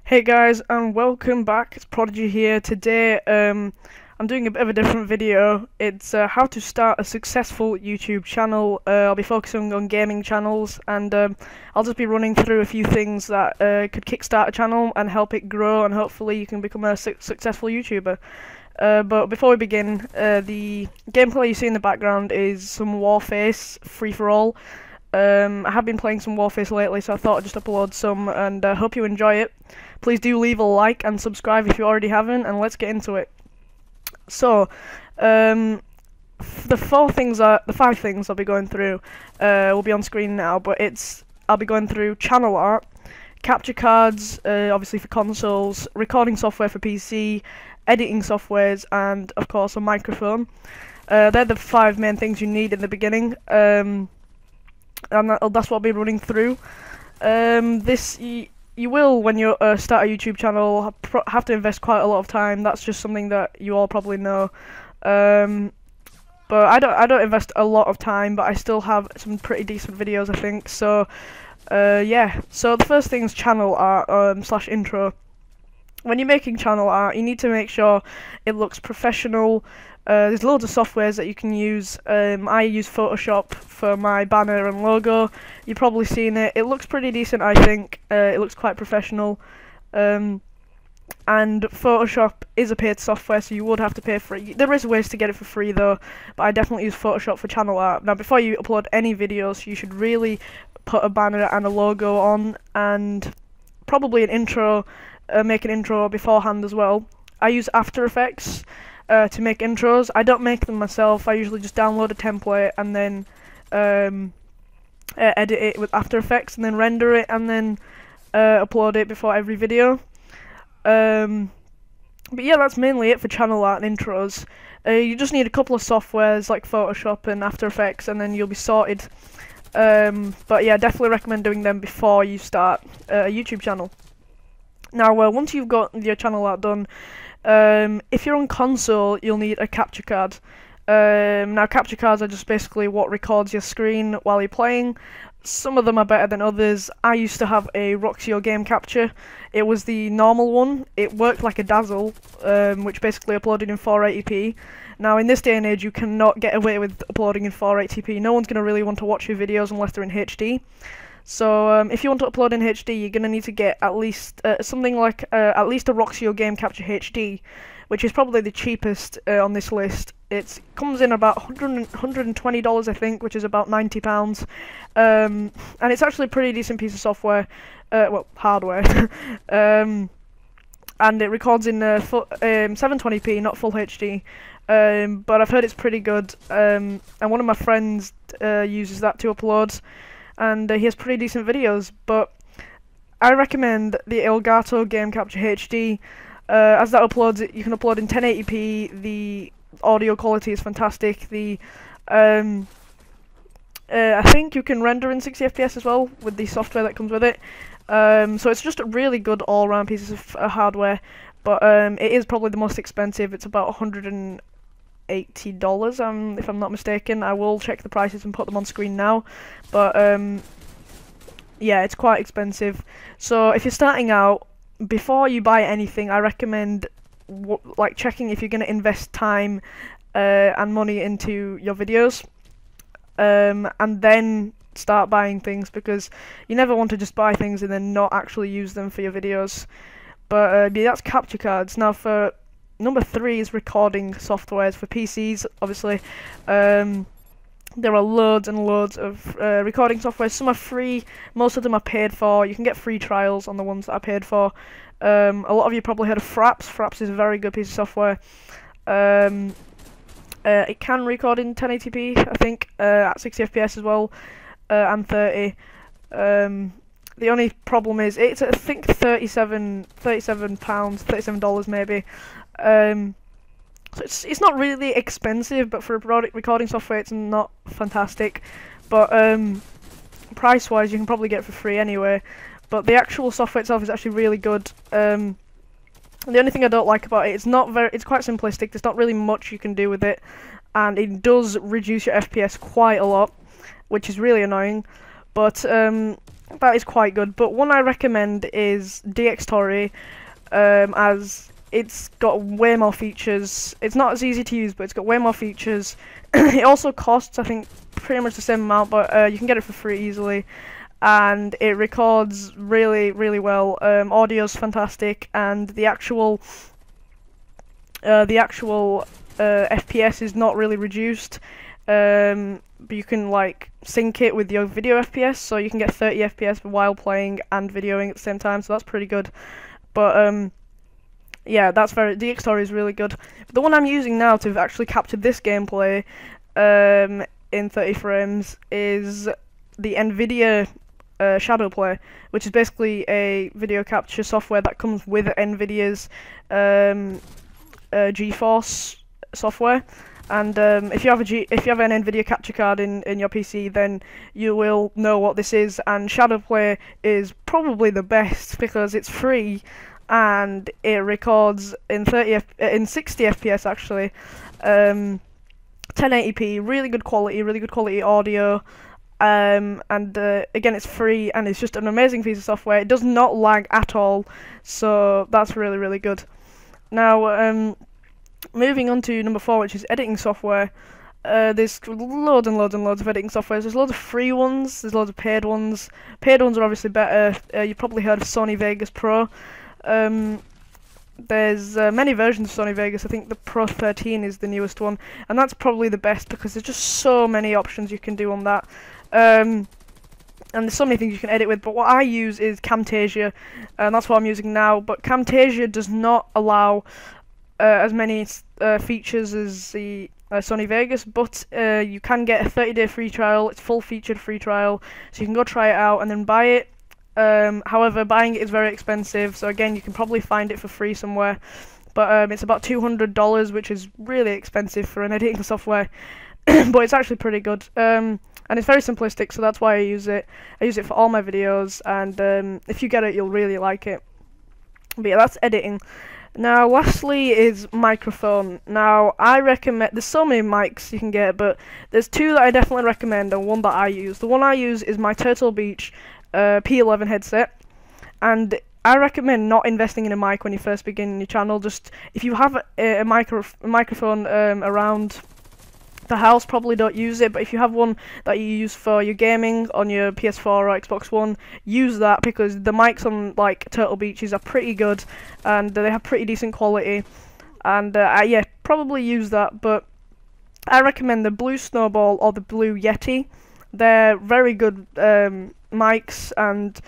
Hey guys, and welcome back. It's Prodigy here. Today, I'm doing a bit of a different video. It's how to start a successful YouTube channel. I'll be focusing on gaming channels, and I'll just be running through a few things that could kickstart a channel and help it grow, and hopefully you can become a successful YouTuber. But before we begin, the gameplay you see in the background is some Warface free-for-all. I have been playing some Warface lately, so I thought I'd just upload some, and hope you enjoy it. Please do leave a like and subscribe if you already haven't, and let's get into it. So, the five things I'll be going through will be on screen now, but I'll be going through channel art, capture cards, obviously for consoles, recording software for PC, editing softwares, and of course a microphone. They're the five main things you need in the beginning, and that's what I'll be running through. You will, when you start a YouTube channel, have to invest quite a lot of time. That's just something that you all probably know. But I don't invest a lot of time, but I still have some pretty decent videos, I think. So, yeah. So the first thing is channel art slash intro. When you're making channel art, you need to make sure it looks professional. There's loads of softwares that you can use. I use Photoshop for my banner and logo. You've probably seen it. It looks pretty decent, I think. It looks quite professional. And Photoshop is a paid software, so you would have to pay for it. There is ways to get it for free though, but I definitely use Photoshop for channel art. Now, before you upload any videos, you should really put a banner and a logo on, and probably an intro. Make an intro beforehand as well. I use After Effects to make intros. I don't make them myself. I usually just download a template and then edit it with After Effects and then render it and then upload it before every video. But yeah, that's mainly it for channel art and intros. You just need a couple of softwares like Photoshop and After Effects, and then you'll be sorted. But yeah, definitely recommend doing them before you start a YouTube channel. Now, once you've got your channel art done, if you're on console, you'll need a capture card. Now, capture cards are just basically what records your screen while you're playing. Some of them are better than others. I used to have a Roxio game capture. It was the normal one. It worked like a Dazzle, which basically uploaded in 480p. Now, in this day and age, you cannot get away with uploading in 480p. No one's going to really want to watch your videos unless they're in HD. So if you want to upload in HD, you're going to need to get at least something like at least a Roxio Game Capture HD, which is probably the cheapest on this list. It comes in about $120, I think, which is about £90. And it's actually a pretty decent piece of software, well, hardware. And it records in 720p, not full HD. But I've heard it's pretty good. And one of my friends uses that to upload. And he has pretty decent videos, but I recommend the Elgato Game Capture HD, as that uploads, you can upload in 1080p, the audio quality is fantastic, I think you can render in 60 FPS as well, with the software that comes with it, so it's just a really good all-round piece of hardware, but it is probably the most expensive. It's about $180, if I'm not mistaken. I will check the prices and put them on screen now, but yeah, it's quite expensive. So if you're starting out, before you buy anything, I recommend like checking if you're going to invest time and money into your videos, and then start buying things, because you never want to just buy things and then not actually use them for your videos. But yeah, that's capture cards. Now, for number 3 is recording softwares for PCs, obviously. There are loads and loads of recording software. Some are free, most of them are paid for. You can get free trials on the ones that are paid for. A lot of you probably heard of Fraps. Fraps is a very good piece of software. It can record in 1080p, I think, at 60 FPS as well, and 30. The only problem is, it's I think £37 maybe. So it's not really expensive, but for a recording software, it's not fantastic. But price-wise, you can probably get it for free anyway. But the actual software itself is actually really good. The only thing I don't like about it, it's quite simplistic. There's not really much you can do with it, and it does reduce your FPS quite a lot, which is really annoying. But that is quite good. But one I recommend is DxTory, as it's got way more features. It's not as easy to use, but it's got way more features. It also costs, I think, pretty much the same amount, but you can get it for free easily. And it records really, really well. Audio's fantastic, and the actual FPS is not really reduced. But you can like sync it with your video FPS, so you can get 30 FPS while playing and videoing at the same time. So that's pretty good. But yeah, DxTory is really good. But the one I'm using now to actually capture this gameplay in 30 frames is the NVIDIA Shadowplay, which is basically a video capture software that comes with NVIDIA's GeForce software. And if you have an NVIDIA capture card in your PC, then you will know what this is. And Shadowplay is probably the best because it's free and it records in 60 FPS actually, 1080p, really good quality audio. And again, it's free and it's just an amazing piece of software. It does not lag at all, so that's really, really good. Now, moving on to number 4, which is editing software. There's loads and loads and loads of editing software. There's loads of free ones, there's loads of paid ones. Paid ones are obviously better. You've probably heard of Sony Vegas Pro. There's many versions of Sony Vegas. I think the Pro 13 is the newest one, and that's probably the best because there's just so many options you can do on that. And there's so many things you can edit with, but what I use is Camtasia, and that's what I'm using now. But Camtasia does not allow as many features as the Sony Vegas, but you can get a 30-day free trial. It's full-featured free trial, so you can go try it out and then buy it. However, buying it is very expensive, so again, you can probably find it for free somewhere. But it's about $200, which is really expensive for an editing software, but it's actually pretty good. And it's very simplistic, so that's why I use it. I use it for all my videos, and if you get it, you'll really like it. But yeah, that's editing. Now, lastly is microphone. Now, I recommend, there's so many mics you can get, but there's 2 that I definitely recommend and one that I use. The one I use is my Turtle Beach P11 headset, and I recommend not investing in a mic when you first begin your channel. Just, if you have a microphone around the house, probably don't use it, but if you have one that you use for your gaming on your PS4 or Xbox One, use that, because the mics on like Turtle Beaches are pretty good and they have pretty decent quality, and yeah, probably use that. But I recommend the Blue Snowball or the Blue Yeti. They're very good mics, and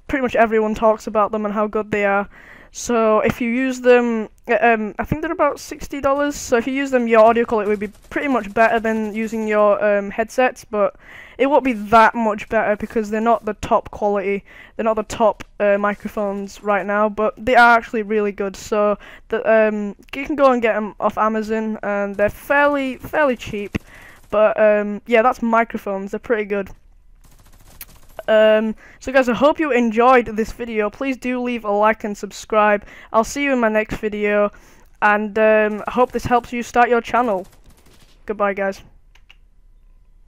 pretty much everyone talks about them and how good they are. So if you use them, I think they're about $60, so if you use them, your audio quality would be pretty much better than using your headsets, but it won't be that much better because they're not the top quality, they're not the top microphones right now, but they are actually really good. So you can go and get them off Amazon, and they're fairly cheap, but yeah, that's microphones, they're pretty good. So guys, I hope you enjoyed this video. Please do leave a like and subscribe. I'll see you in my next video, and I hope this helps you start your channel. Goodbye, guys.